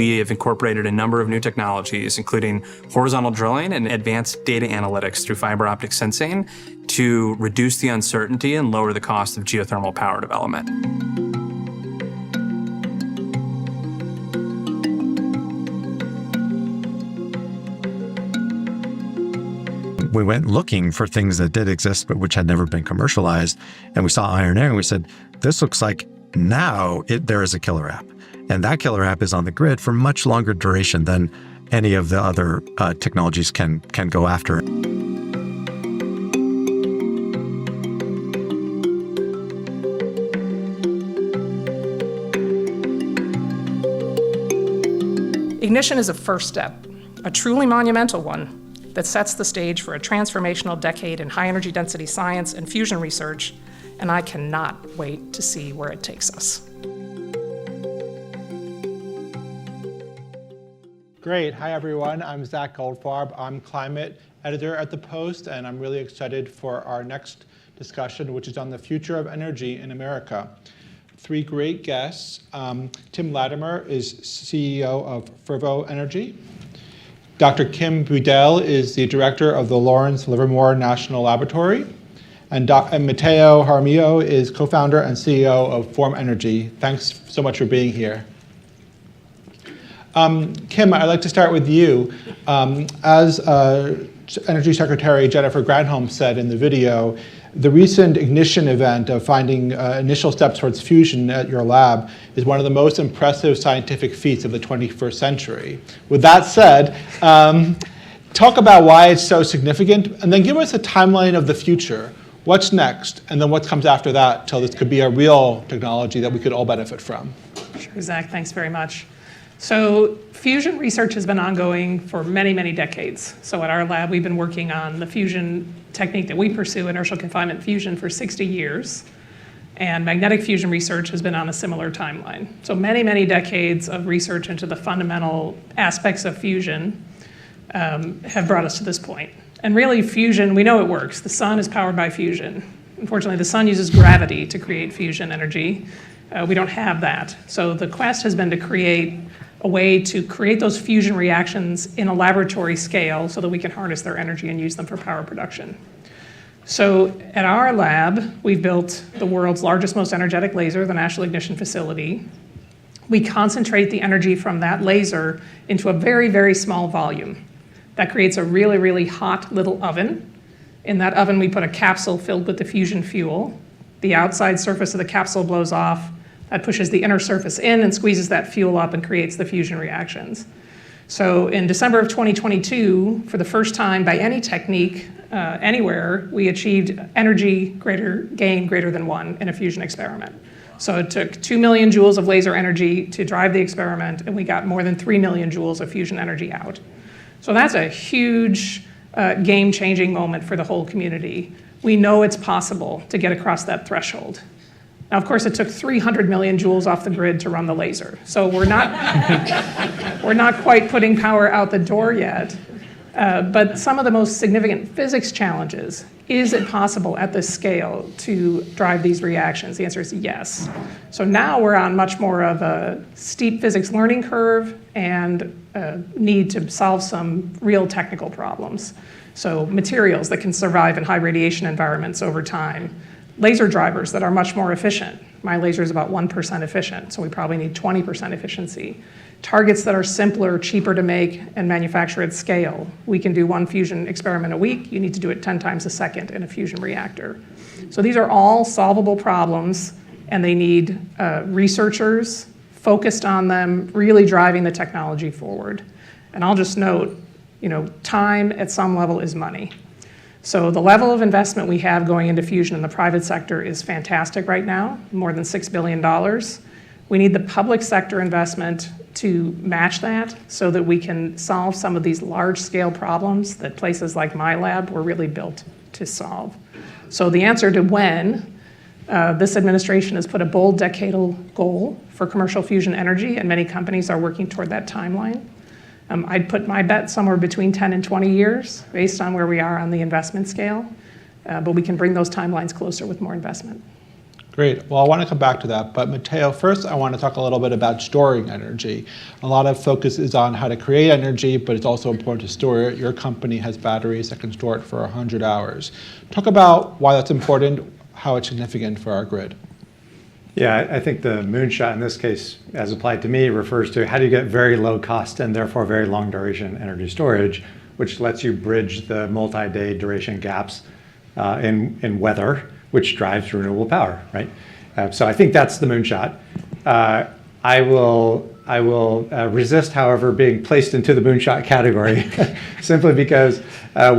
we have incorporated a number of new technologies, including horizontal drilling and advanced data analytics through fiber optic sensing, to reduce the uncertainty and lower the cost of geothermal power development. We went looking for things that did exist, but which had never been commercialized. And we saw Iron Air and we said, this looks like now there is a killer app. And that killer app is on the grid for much longer duration than any of the other technologies can go after. Ignition is a first step, a truly monumental one, that sets the stage for a transformational decade in high-energy density science and fusion research, and I cannot wait to see where it takes us. Great. Hi, everyone. I'm Zach Goldfarb. I'm climate editor at The Post, and I'm really excited for our next discussion, which is on the future of energy in America. Three great guests. Tim Latimer is CEO of Fervo Energy. Dr. Kim Budil is the director of the Lawrence Livermore National Laboratory. And Mateo Jaramillo is co-founder and CEO of Form Energy. Thanks so much for being here. Kim, I'd like to start with you. As Energy Secretary Jennifer Granholm said in the video, the recent Ignition event of finding initial steps towards fusion at your lab is one of the most impressive scientific feats of the 21st century. With that said, talk about why it's so significant, and then give us a timeline of the future. What's next, and then what comes after that, till this could be a real technology that we could all benefit from. Sure, Zach, thanks very much. So fusion research has been ongoing for many, many decades. So at our lab, we've been working on the fusion technique that we pursue, inertial confinement fusion, for 60 years. And magnetic fusion research has been on a similar timeline. So many, many decades of research into the fundamental aspects of fusion have brought us to this point. And really, fusion, we know it works. The sun is powered by fusion. Unfortunately, the sun uses gravity to create fusion energy. We don't have that. So the quest has been to create a way to create those fusion reactions in a laboratory scale so that we can harness their energy and use them for power production. So at our lab, we've built the world's largest, most energetic laser, the National Ignition Facility. We concentrate the energy from that laser into a very, very small volume. That creates a really, really hot little oven. In that oven, we put a capsule filled with the fusion fuel. The outside surface of the capsule blows off. That pushes the inner surface in and squeezes that fuel up and creates the fusion reactions. So in December of 2022, for the first time by any technique anywhere, we achieved energy gain greater than 1 in a fusion experiment. So it took 2 million joules of laser energy to drive the experiment, and we got more than 3 million joules of fusion energy out. So that's a huge game-changing moment for the whole community. We know it's possible to get across that threshold. Now, of course, it took 300 million joules off the grid to run the laser. So we're not quite putting power out the door yet. But some of the most significant physics challenges, is it possible at this scale to drive these reactions? The answer is yes. So now we're on much more of a steep physics learning curve and need to solve some real technical problems. So materials that can survive in high radiation environments over time. Laser drivers that are much more efficient. My laser is about 1% efficient, so we probably need 20% efficiency. Targets that are simpler, cheaper to make, and manufacture at scale. We can do 1 fusion experiment a week. You need to do it 10 times a second in a fusion reactor. So these are all solvable problems, and they need researchers focused on them, really driving the technology forward. And I'll just note, time at some level is money. So the level of investment we have going into fusion in the private sector is fantastic right now, more than $6 billion. We need the public sector investment to match that so that we can solve some of these large-scale problems that places like my lab were really built to solve. So the answer to when, this administration has put a bold decadal goal for commercial fusion energy, and many companies are working toward that timeline. I'd put my bet somewhere between 10 and 20 years based on where we are on the investment scale, but we can bring those timelines closer with more investment. Great. Well, I want to come back to that. But Mateo, first, I want to talk a little bit about storing energy. A lot of focus is on how to create energy, but it's also important to store it. Your company has batteries that can store it for 100 hours. Talk about why that's important, how it's significant for our grid. Yeah, I think the moonshot in this case, as applied to me, refers to how do you get very low cost and therefore very long duration energy storage, which lets you bridge the multi-day duration gaps in weather, which drives renewable power, right? So I think that's the moonshot. I will resist, however, being placed into the moonshot category simply because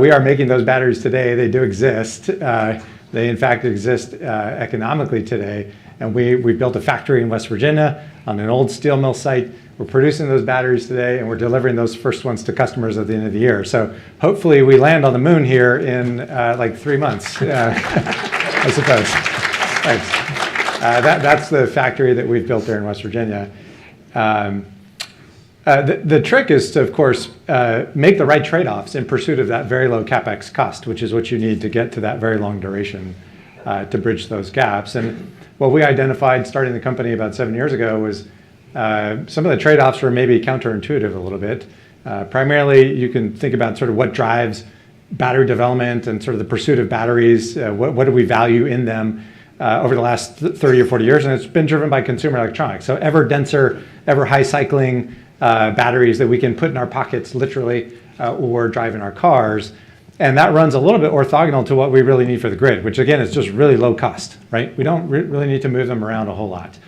we are making those batteries today. They do exist. They in fact exist economically today. And we built a factory in West Virginia on an old steel mill site. We're producing those batteries today, and we're delivering those first ones to customers at the end of the year. So hopefully we land on the moon here in like 3 months, I suppose. Thanks. That's the factory that we've built there in West Virginia. The trick is to, of course, make the right trade-offs in pursuit of that very low CapEx cost, which is what you need to get to that very long duration to bridge those gaps. And what we identified starting the company about 7 years ago was some of the trade-offs were maybe counterintuitive a little bit. Primarily, you can think about sort of what drives battery development and sort of the pursuit of batteries. What do we value in them over the last 30 or 40 years? And it's been driven by consumer electronics. So ever denser, ever high cycling batteries that we can put in our pockets literally or drive in our cars. And that runs a little bit orthogonal to what we really need for the grid, which again is just really low cost, right? We don't really need to move them around a whole lot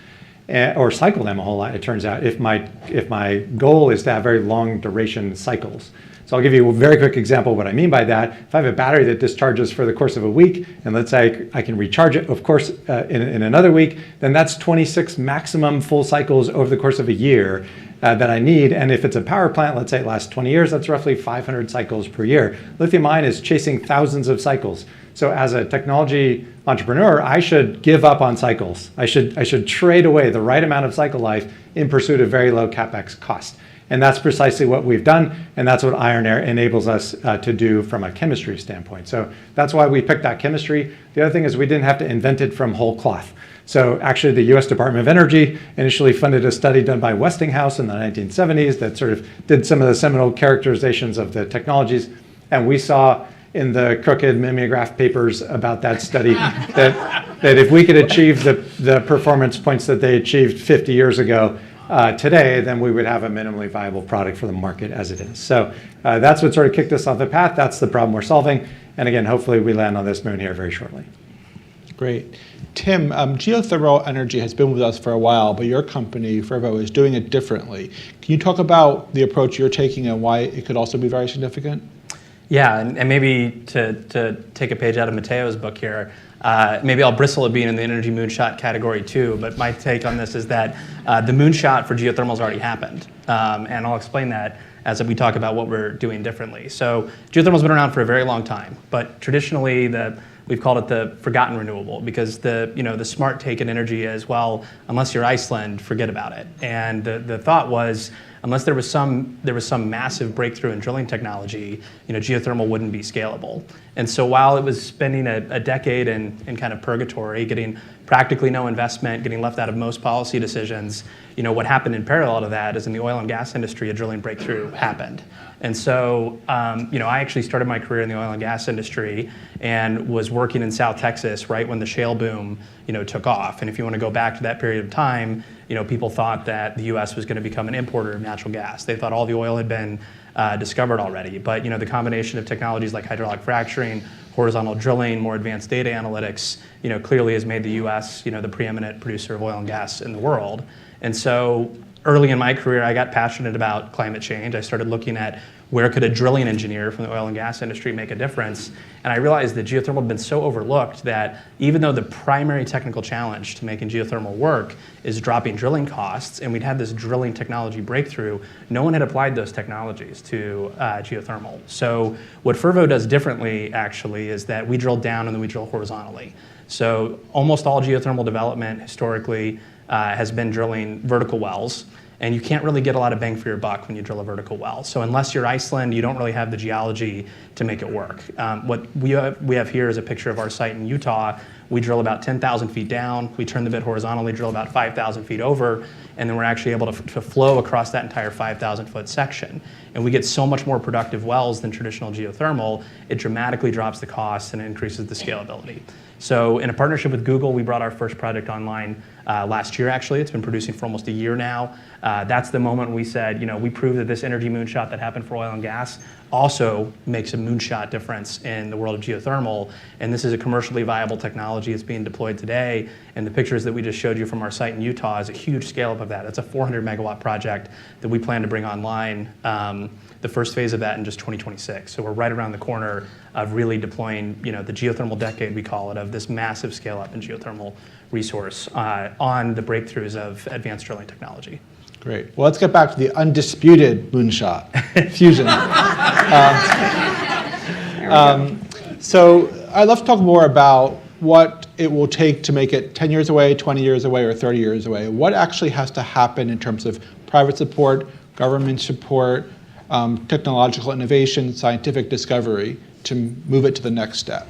or cycle them a whole lot, it turns out, if my goal is to have very long duration cycles. So I'll give you a very quick example of what I mean by that. If I have a battery that discharges for the course of a week, and let's say I can recharge it, of course, in another week, then that's 26 maximum full cycles over the course of a year that I need. And if it's a power plant, let's say it lasts 20 years, that's roughly 500 cycles per year. Lithium-ion is chasing thousands of cycles. So as a technology entrepreneur, I should give up on cycles. I should trade away the right amount of cycle life in pursuit of very low CapEx cost. And that's precisely what we've done, and that's what iron air enables us to do from a chemistry standpoint. So that's why we picked that chemistry. The other thing is we didn't have to invent it from whole cloth. So actually the US Department of Energy initially funded a study done by Westinghouse in the 1970s that sort of did some of the seminal characterizations of the technologies. And we saw in the crooked mimeograph papers about that study that if we could achieve the performance points that they achieved 50 years ago today, then we would have a minimally viable product for the market as it is. So that's what sort of kicked us off the path. That's the problem we're solving. And again, hopefully we land on this moon here very shortly. Great. Tim, geothermal energy has been with us for a while, but your company, Fervo, is doing it differently. Can you talk about the approach you're taking and why it could also be very significant? Yeah, and maybe to take a page out of Mateo's book here, maybe I'll bristle at being in the energy moonshot category too, but my take on this is that the moonshot for geothermal has already happened. And I'll explain that as we talk about what we're doing differently. So geothermal's been around for a very long time, but traditionally we've called it the forgotten renewable because the smart take in energy is, well, unless you're Iceland, forget about it. And the thought was, unless there was some massive breakthrough in drilling technology, geothermal wouldn't be scalable. And so while it was spending a decade in kind of purgatory, getting practically no investment, getting left out of most policy decisions, what happened in parallel to that is in the oil and gas industry, a drilling breakthrough happened. And so, I actually started my career in the oil and gas industry and was working in South Texas right when the shale boom, took off. And if you want to go back to that period of time, people thought that the U.S. was going to become an importer of natural gas. They thought all the oil had been discovered already. But the combination of technologies like hydraulic fracturing, horizontal drilling, more advanced data analytics, clearly has made the U.S. The preeminent producer of oil and gas in the world. And so early in my career, I got passionate about climate change. I started looking at where could a drilling engineer from the oil and gas industry make a difference? And I realized that geothermal had been so overlooked that even though the primary technical challenge to making geothermal work is dropping drilling costs, and we'd had this drilling technology breakthrough, no one had applied those technologies to geothermal. So what Fervo does differently, actually, is that we drill down and then we drill horizontally. So almost all geothermal development historically has been drilling vertical wells. And you can't really get a lot of bang for your buck when you drill a vertical well. So unless you're Iceland, you don't really have the geology to make it work. What we have here is a picture of our site in Utah, we drill about 10,000 feet down, we turn the bit horizontally, drill about 5,000 feet over, and then we're actually able to flow across that entire 5,000 foot section. And we get so much more productive wells than traditional geothermal, it dramatically drops the cost and increases the scalability. So in a partnership with Google, we brought our first project online last year, actually. It's been producing for almost a year now. That's the moment we said, we proved that this energy moonshot that happened for oil and gas also makes a moonshot difference in the world of geothermal. And this is a commercially viable technology. It's being deployed today. And the pictures that we just showed you from our site in Utah is a huge scale up of that. It's a 400 megawatt project that we plan to bring online, the first phase of that in just 2026. So we're right around the corner of really deploying, the geothermal decade, we call it, of this massive scale up in geothermal resource on the breakthroughs of advanced drilling technology. Great. Well, let's get back to the undisputed moonshot, fusion. So I'd love to talk more about what it will take to make it 10 years away, 20 years away, or 30 years away. What actually has to happen in terms of private support, government support, technological innovation, scientific discovery to move it to the next step?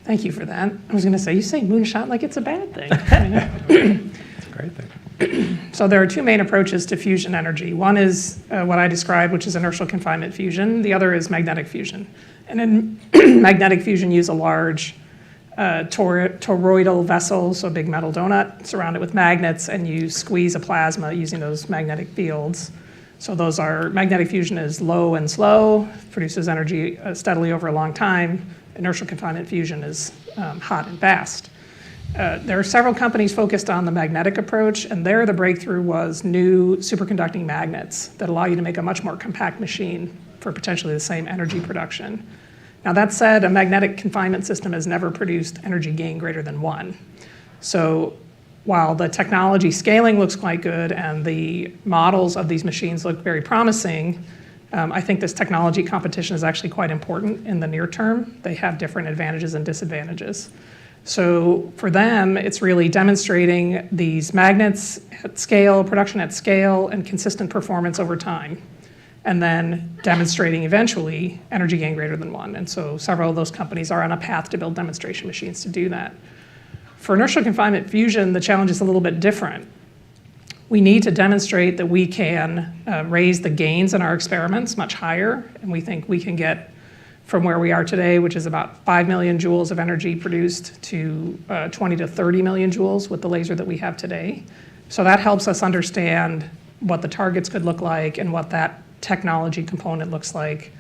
Thank you for that. I was going to say, you say moonshot like it's a bad thing. It's a great thing. So there are two main approaches to fusion energy. One is what I described, which is inertial confinement fusion. The other is magnetic fusion. And in magnetic fusion, use a large toroidal vessel, so a big metal donut, surrounded with magnets, and you squeeze a plasma using those magnetic fields. So those are, magnetic fusion is low and slow, produces energy steadily over a long time. Inertial confinement fusion is hot and fast. There are several companies focused on the magnetic approach, and there the breakthrough was new superconducting magnets that allow you to make a much more compact machine for potentially the same energy production. Now that said, a magnetic confinement system has never produced energy gain greater than 1. So while the technology scaling looks quite good and the models of these machines look very promising, I think this technology competition is actually quite important in the near term. They have different advantages and disadvantages. So for them, it's really demonstrating these magnets at scale, production at scale, and consistent performance over time, and then demonstrating eventually energy gain greater than 1. And so several of those companies are on a path to build demonstration machines to do that. For inertial confinement fusion, the challenge is a little bit different. We need to demonstrate that we can raise the gains in our experiments much higher, and we think we can get from where we are today, which is about 5 million joules of energy produced, to 20 to 30 million joules with the laser that we have today. So that helps us understand what the targets could look like and what that technology component looks like.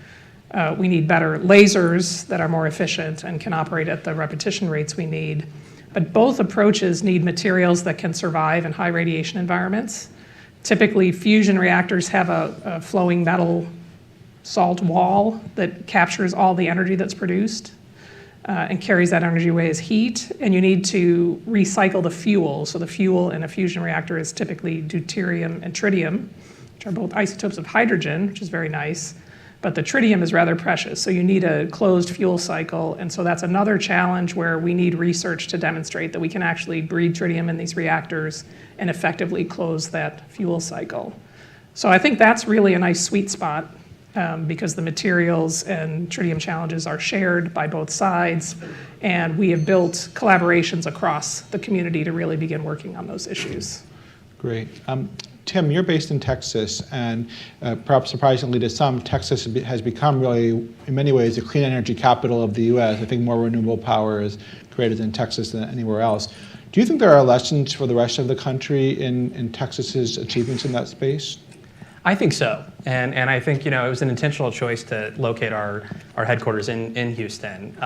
We need better lasers that are more efficient and can operate at the repetition rates we need. But both approaches need materials that can survive in high radiation environments. Typically, fusion reactors have a flowing metal salt wall that captures all the energy that's produced and carries that energy away as heat. And you need to recycle the fuel. So the fuel in a fusion reactor is typically deuterium and tritium, which are both isotopes of hydrogen, which is very nice. But the tritium is rather precious, so you need a closed fuel cycle. And so that's another challenge where we need research to demonstrate that we can actually breed tritium in these reactors and effectively close that fuel cycle. So I think that's really a nice sweet spot because the materials and tritium challenges are shared by both sides. And we have built collaborations across the community to really begin working on those issues. Great. Tim, you're based in Texas, and perhaps surprisingly to some, Texas has become really, in many ways, the clean energy capital of the U.S. I think more renewable power is created in Texas than anywhere else. Do you think there are lessons for the rest of the country in Texas's achievements in that space? I think so, and I think it was an intentional choice to locate our headquarters in Houston.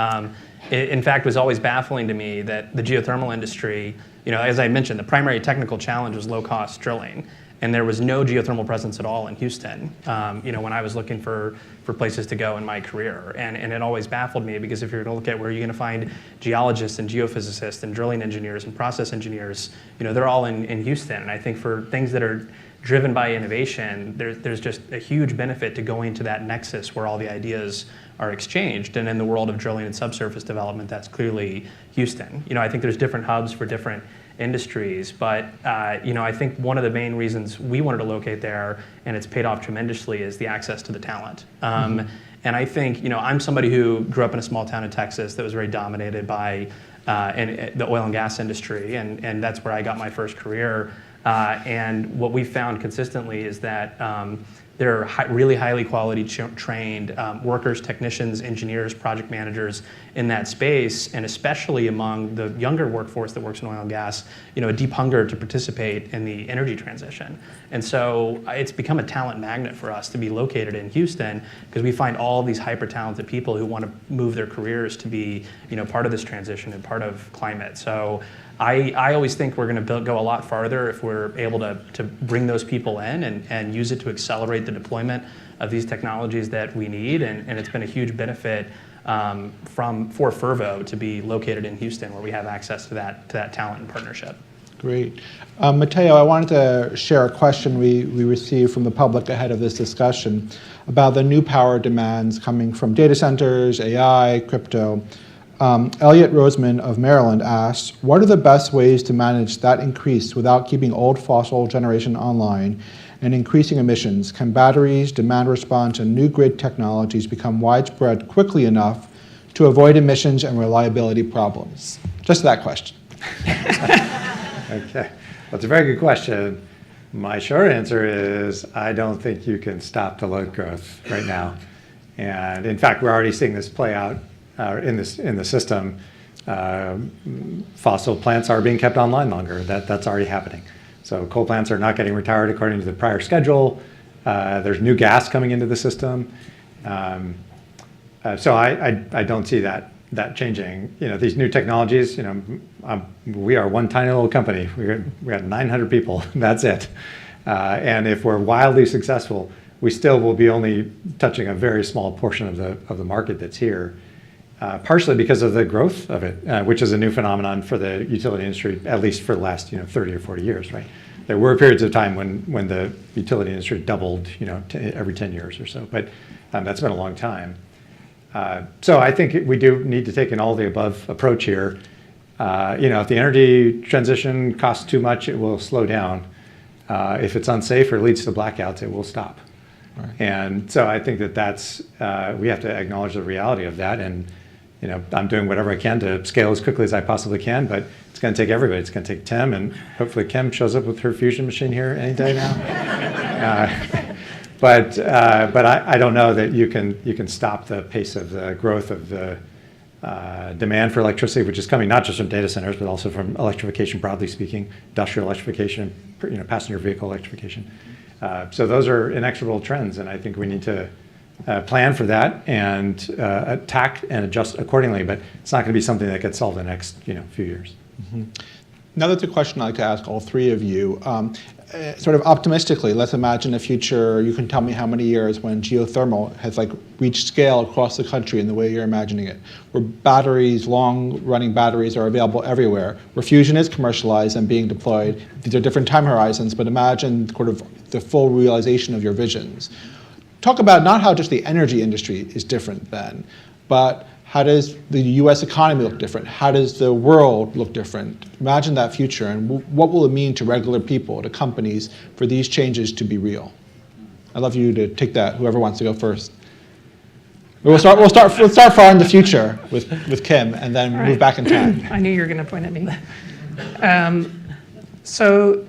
It, in fact, was always baffling to me that the geothermal industry, as I mentioned, the primary technical challenge was low-cost drilling, and there was no geothermal presence at all in Houston. When I was looking for places to go in my career, and it always baffled me because if you're going to look at where you're going to find geologists and geophysicists and drilling engineers and process engineers, they're all in Houston. And I think for things that are driven by innovation, there's just a huge benefit to going to that nexus where all the ideas are exchanged. And in the world of drilling and subsurface development, that's clearly Houston. I think there's different hubs for different industries, but I think one of the main reasons we wanted to locate there, and it's paid off tremendously, is the access to the talent. And I think, I'm somebody who grew up in a small town in Texas that was very dominated by in the oil and gas industry, and that's where I got my first career. And what we found consistently is that there are really highly quality trained workers, technicians, engineers, project managers in that space, and especially among the younger workforce that works in oil and gas, a deep hunger to participate in the energy transition. And so it's become a talent magnet for us to be located in Houston, because we find all these hyper-talented people who want to move their careers to be part of this transition and part of climate. So I always think we're going to go a lot farther if we're able to bring those people in and use it to accelerate the deployment of these technologies that we need. And it's been a huge benefit for Fervo to be located in Houston, where we have access to that talent and partnership. Great. Mateo, I wanted to share a question we received from the public ahead of this discussion about the new power demands coming from data centers, AI, crypto. Elliot Roseman of Maryland asks, what are the best ways to manage that increase without keeping old fossil generation online and increasing emissions? Can batteries, demand response, and new grid technologies become widespread quickly enough to avoid emissions and reliability problems? Just that question. Okay, well, it's a very good question. My short answer is I don't think you can stop the load growth right now. And in fact, we're already seeing this play out in the system. Fossil plants are being kept online longer. That's already happening. So coal plants are not getting retired according to the prior schedule. There's new gas coming into the system. So I don't see that changing. These new technologies, we are one tiny little company. We got 900 people, that's it. And if we're wildly successful, we still will be only touching a very small portion of the market that's here. Partially because of the growth of it, which is a new phenomenon for the utility industry, at least for the last 30 or 40 years, right? There were periods of time when the utility industry doubled, every 10 years or so, but that's been a long time. So I think we do need to take an all the above approach here. If the energy transition costs too much, it will slow down. If it's unsafe or leads to blackouts, it will stop. Right. And so I think that's we have to acknowledge the reality of that. And I'm doing whatever I can to scale as quickly as I possibly can, but it's going to take everybody. It's going to take Tim, and hopefully Kim shows up with her fusion machine here any day now. But I don't know that you can stop the pace of the growth of the demand for electricity, which is coming not just from data centers, but also from electrification, broadly speaking, industrial electrification, passenger vehicle electrification. So those are inexorable trends, and I think we need to plan for that and attack and adjust accordingly. But it's not going to be something that gets solved in the next few years. Mm-hmm. Now that's a question I'd like to ask all three of you. Sort of optimistically, let's imagine a future, you can tell me how many years, when geothermal has reached scale across the country in the way you're imagining it, where batteries, long-running batteries are available everywhere, where fusion is commercialized and being deployed. These are different time horizons, but imagine sort of the full realization of your visions. Talk about not how just the energy industry is different then, but how does the US economy look different? How does the world look different? Imagine that future, and what will it mean to regular people, to companies, for these changes to be real? I'd love you to take that, whoever wants to go first. Let's start far in the future with Kim, and then move back in time. I knew you were going to point at me. So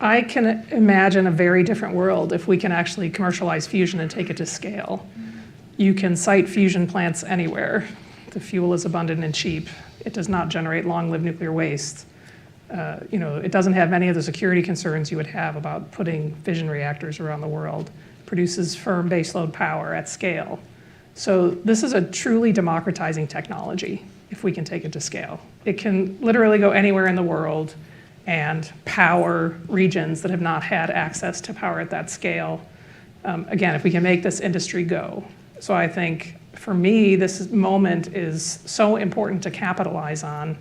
I can imagine a very different world if we can actually commercialize fusion and take it to scale. You can site fusion plants anywhere. The fuel is abundant and cheap. It does not generate long-lived nuclear waste. It doesn't have many of the security concerns you would have about putting fission reactors around the world. It produces firm baseload power at scale. So this is a truly democratizing technology if we can take it to scale. It can literally go anywhere in the world and power regions that have not had access to power at that scale. Again, if we can make this industry go. So I think, for me, this moment is so important to capitalize on.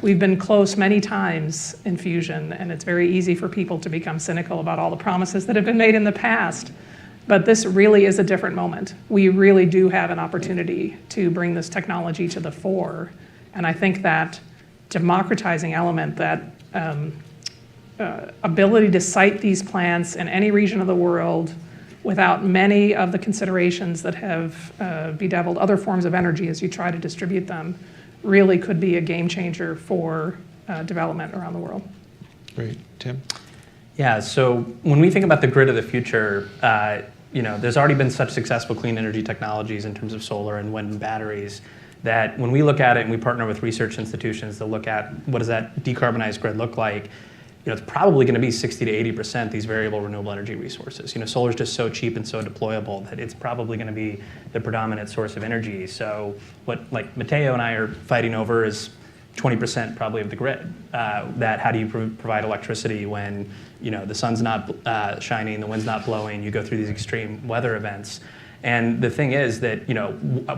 We've been close many times in fusion, and it's very easy for people to become cynical about all the promises that have been made in the past. But this really is a different moment. We really do have an opportunity to bring this technology to the fore. And I think that democratizing element, that ability to site these plants in any region of the world without many of the considerations that have bedeviled other forms of energy as you try to distribute them, really could be a game changer for development around the world. Great. Tim? Yeah, so when we think about the grid of the future, there's already been such successful clean energy technologies in terms of solar and wind and batteries that when we look at it and we partner with research institutions to look at what does that decarbonized grid look like, it's probably going to be 60 to 80% these variable renewable energy resources. Solar is just so cheap and so deployable that it's probably going to be the predominant source of energy. So what like Mateo and I are fighting over is 20% probably of the grid. That how do you provide electricity when the sun's not shining, the wind's not blowing, you go through these extreme weather events. And the thing is that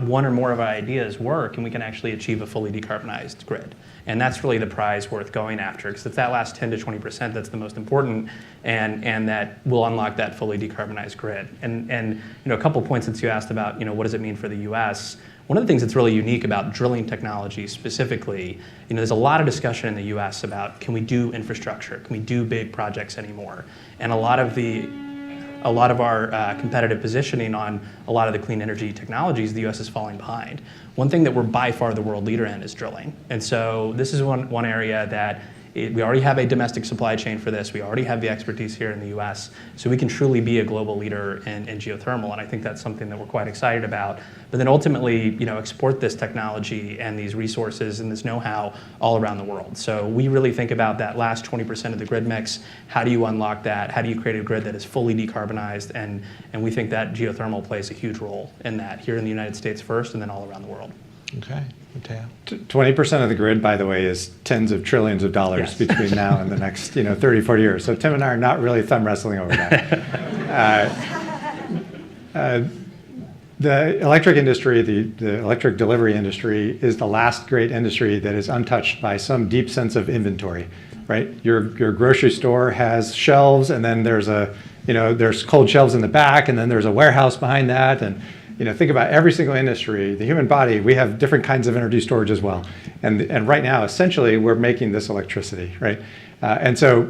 one or more of our ideas work and we can actually achieve a fully decarbonized grid. And that's really the prize worth going after, because it's that last 10 to 20% that's the most important, and that will unlock that fully decarbonized grid. And a couple points that you asked about, what does it mean for the U.S.? One of the things that's really unique about drilling technology specifically, there's a lot of discussion in the U.S. about can we do infrastructure, can we do big projects anymore? And a lot of our competitive positioning on a lot of the clean energy technologies, the U.S. is falling behind. One thing that we're by far the world leader in is drilling. And so this is one area that we already have a domestic supply chain for this. We already have the expertise here in the U.S. So we can truly be a global leader in geothermal. And I think that's something that we're quite excited about. But then ultimately, export this technology and these resources and this know-how all around the world. So we really think about that last 20% of the grid mix. How do you unlock that? How do you create a grid that is fully decarbonized? And we think that geothermal plays a huge role in that here in the United States first and then all around the world. Okay. Mateo? 20% of the grid, by the way, is tens of trillions of dollars Yes. between now and the next 30, 40 years. So Tim and I are not really thumb wrestling over that. The electric industry, the electric delivery industry, is the last great industry that is untouched by some deep sense of inventory, right? Your grocery store has shelves, and then there's cold shelves in the back, and then there's a warehouse behind that, and think about every single industry, the human body, we have different kinds of energy storage as well. And right now, essentially, we're making this electricity, right? And so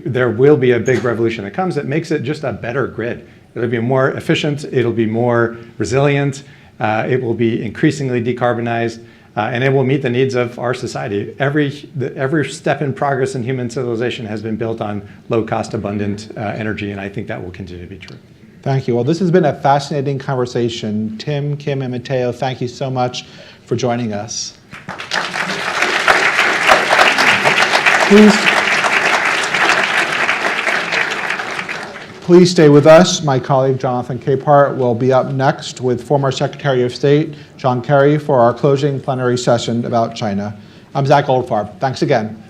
there will be a big revolution that comes that makes it just a better grid. It'll be more efficient, it'll be more resilient, it will be increasingly decarbonized, and it will meet the needs of our society. Every step in progress in human civilization has been built on low-cost, abundant energy, and I think that will continue to be true. Thank you. Well, this has been a fascinating conversation. Tim, Kim, and Mateo, thank you so much for joining us. Please stay with us. My colleague Jonathan Capehart will be up next with former Secretary of State John Kerry for our closing plenary session about China. I'm Zach Goldfarb. Thanks again.